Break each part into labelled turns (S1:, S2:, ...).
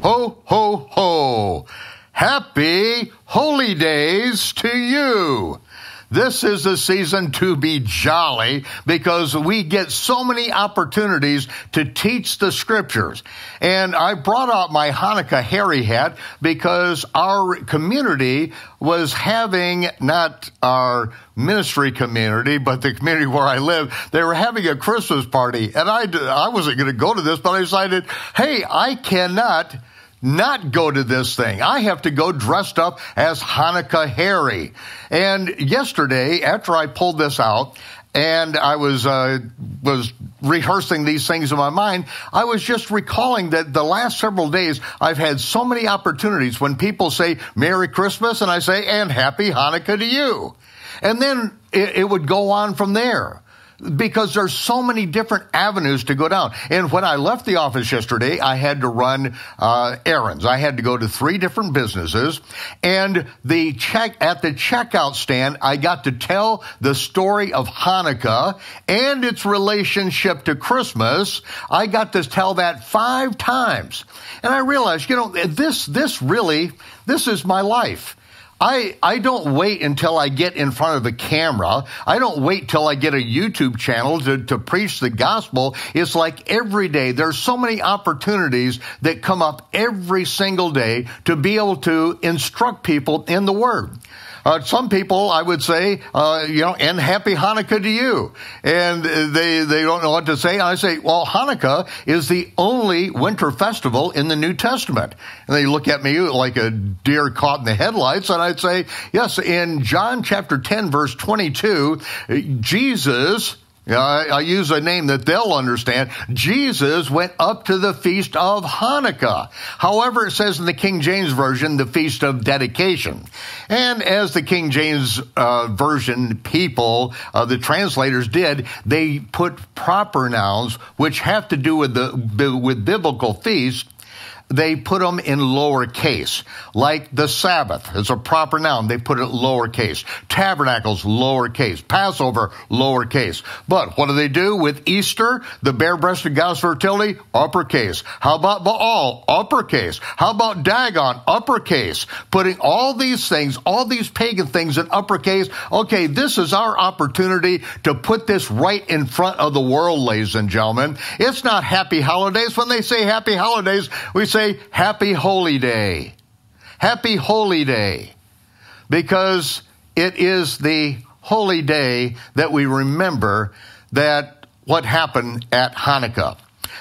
S1: Ho, ho, ho. Happy Holy Days to you. This is the season to be jolly because we get so many opportunities to teach the scriptures. And I brought out my Hanukkah hat because our community was having, not our ministry community, but the community where I live, they were having a Christmas party. And I wasn't going to go to this, but I decided, hey, I cannot not go to this thing. I have to go dressed up as Hanukkah Harry. And yesterday, after I pulled this out, and I was rehearsing these things in my mind, I was just recalling that the last several days, I've had so many opportunities when people say, Merry Christmas, and I say, and Happy Hanukkah to you. And then it would go on from there, because there's so many different avenues to go down. And when I left the office yesterday, I had to run errands. I had to go to 3 different businesses. And at the checkout stand, I got to tell the story of Hanukkah and its relationship to Christmas. I got to tell that 5 times. And I realized, this is my life. I don't wait until I get in front of the camera. I don't wait till I get a YouTube channel to preach the gospel. It's like every day, there's so many opportunities that come up every single day to be able to instruct people in the Word. Some people, I would say, and Happy Hanukkah to you. And they don't know what to say. And I say, well, Hanukkah is the only winter festival in the New Testament. And they look at me like a deer caught in the headlights. And I'd say, yes, in John chapter 10, verse 22, Jesus, I use a name that they'll understand. Jesus went up to the feast of Hanukkah. However, it says in the King James Version, the feast of dedication. And as the King James Version people, the translators did, they put proper nouns, which have to do with biblical feasts. They put them in lowercase, like the Sabbath. It's a proper noun. They put it lowercase. Tabernacles, lowercase. Passover, lowercase. But what do they do with Easter? The bare-breasted goddess fertility, uppercase. How about Baal? Uppercase. How about Dagon? Uppercase. Putting all these things, all these pagan things in uppercase. Okay, this is our opportunity to put this right in front of the world, ladies and gentlemen. It's not Happy Holidays. When they say Happy Holidays, we say Happy Holy Day. Happy Holy Day. Because it is the holy day that we remember that what happened at Hanukkah.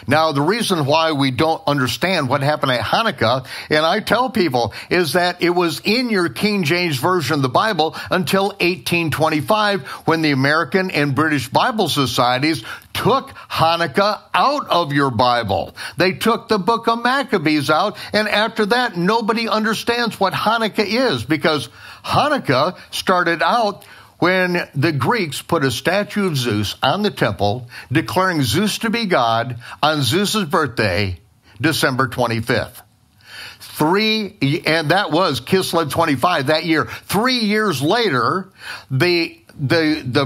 S1: Now, the reason why we don't understand what happened at Hanukkah, and I tell people, is that it was in your King James Version of the Bible until 1825, when the American and British Bible Societies took Hanukkah out of your Bible. They took the book of Maccabees out, and after that, nobody understands what Hanukkah is, because Hanukkah started out when the Greeks put a statue of Zeus on the temple, declaring Zeus to be God on Zeus's birthday, December 25th. And that was Kislev 25 that year. 3 years later, the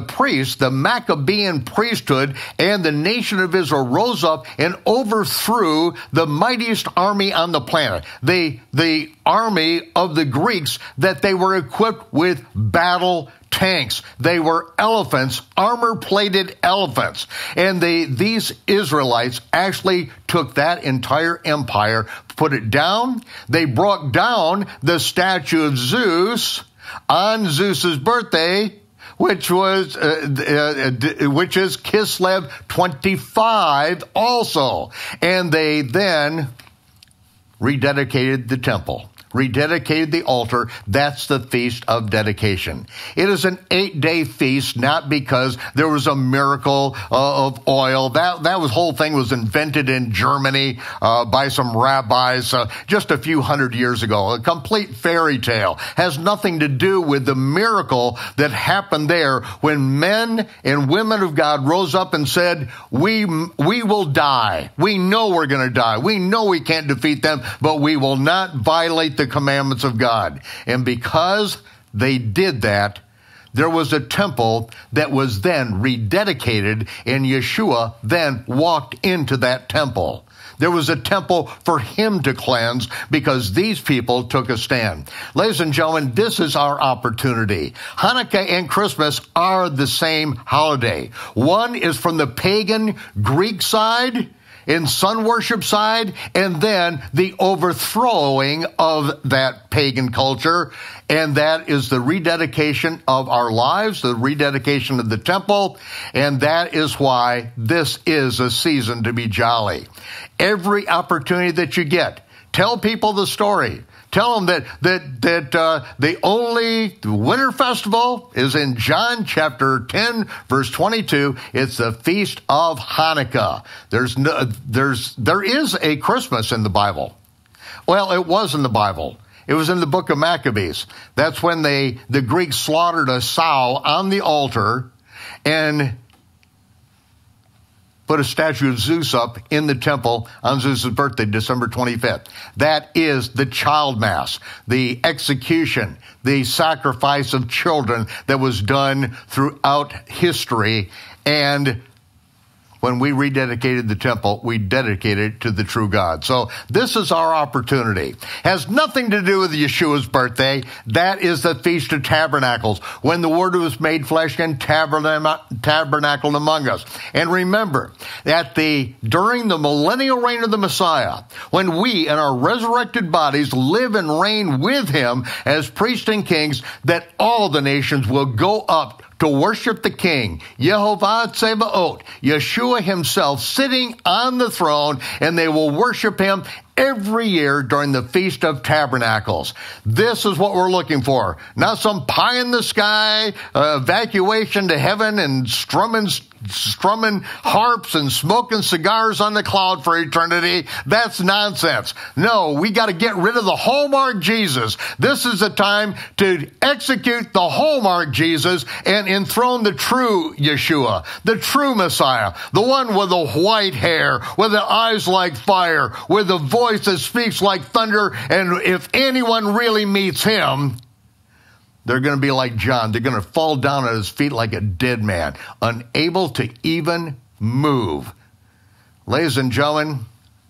S1: priests, the Maccabean priesthood, and the nation of Israel rose up and overthrew the mightiest army on the planet. The army of the Greeks, that they were equipped with battle tanks. They were elephants, armor-plated elephants. And these Israelites actually took that entire empire, put it down. They brought down the statue of Zeus on Zeus's birthday, which is Kislev 25 also. And they then rededicated the temple, rededicated the altar. That's the Feast of Dedication. It is an 8-day feast, not because there was a miracle of oil. That whole thing was invented in Germany by some rabbis just a few hundred years ago. A complete fairy tale. Has nothing to do with the miracle that happened there when men and women of God rose up and said, we will die. We know we're going to die. We know we can't defeat them, but we will not violate the commandments of God. And because they did that, there was a temple that was then rededicated, and Yeshua then walked into that temple. There was a temple for him to cleanse because these people took a stand. Ladies and gentlemen, this is our opportunity. Hanukkah and Christmas are the same holiday. One is from the pagan Greek side, in sun worship side, and then the overthrowing of that pagan culture. And that is the rededication of our lives, the rededication of the temple. And that is why this is a season to be jolly. Every opportunity that you get, tell people the story. Tell them that the only winter festival is in John chapter 10, verse 22. It's the Feast of Hanukkah. There is a Christmas in the Bible. Well, it was in the Bible. It was in the book of Maccabees. That's when the Greeks slaughtered a sow on the altar and put a statue of Zeus up in the temple on Zeus' birthday, December 25th. That is the child mass, the execution, the sacrifice of children that was done throughout history. And when we rededicated the temple, we dedicated it to the true God. So this is our opportunity. Has nothing to do with Yeshua's birthday. That is the Feast of Tabernacles, when the Word was made flesh and tabernacled among us. And remember that during the millennial reign of the Messiah, when we in our resurrected bodies live and reign with him as priests and kings, that all the nations will go up to worship the King, Yehovah Tsebaot, Yeshua himself sitting on the throne, and they will worship him every year during the Feast of Tabernacles. This is what we're looking for. Not some pie in the sky, evacuation to heaven and strumming harps and smoking cigars on the cloud for eternity. That's nonsense. No, we got to get rid of the hallmark Jesus. This is the time to execute the hallmark Jesus and enthrone the true Yeshua, the true Messiah, the one with the white hair, with the eyes like fire, with the voice that speaks like thunder. And if anyone really meets him, they're going to be like John. They're going to fall down at his feet like a dead man, unable to even move. Ladies and gentlemen,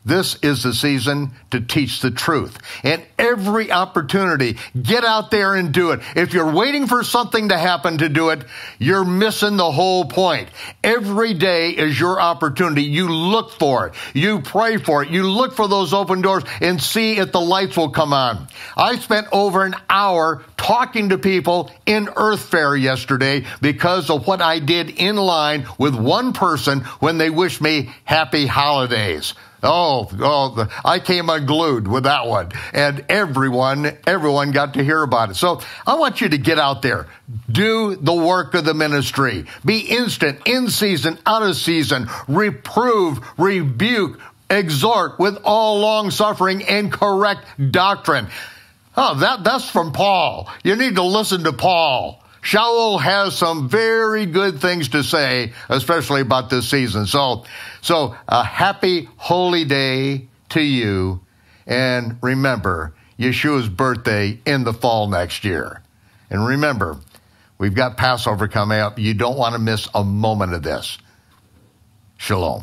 S1: this is the season to teach the truth. And every opportunity, get out there and do it. If you're waiting for something to happen to do it, you're missing the whole point. Every day is your opportunity. You look for it. You pray for it. You look for those open doors and see if the lights will come on. I spent over an hour talking to people in Earth Fair yesterday because of what I did in line with one person when they wished me happy holidays. Oh, I came unglued with that one. And everyone got to hear about it. So I want you to get out there. Do the work of the ministry. Be instant, in season, out of season. Reprove, rebuke, exhort with all long suffering and correct doctrine. Oh, that's from Paul. You need to listen to Paul. Shaul has some very good things to say, especially about this season. So a happy holy day to you. And remember, Yeshua's birthday in the fall next year. And remember, we've got Passover coming up. You don't want to miss a moment of this. Shalom.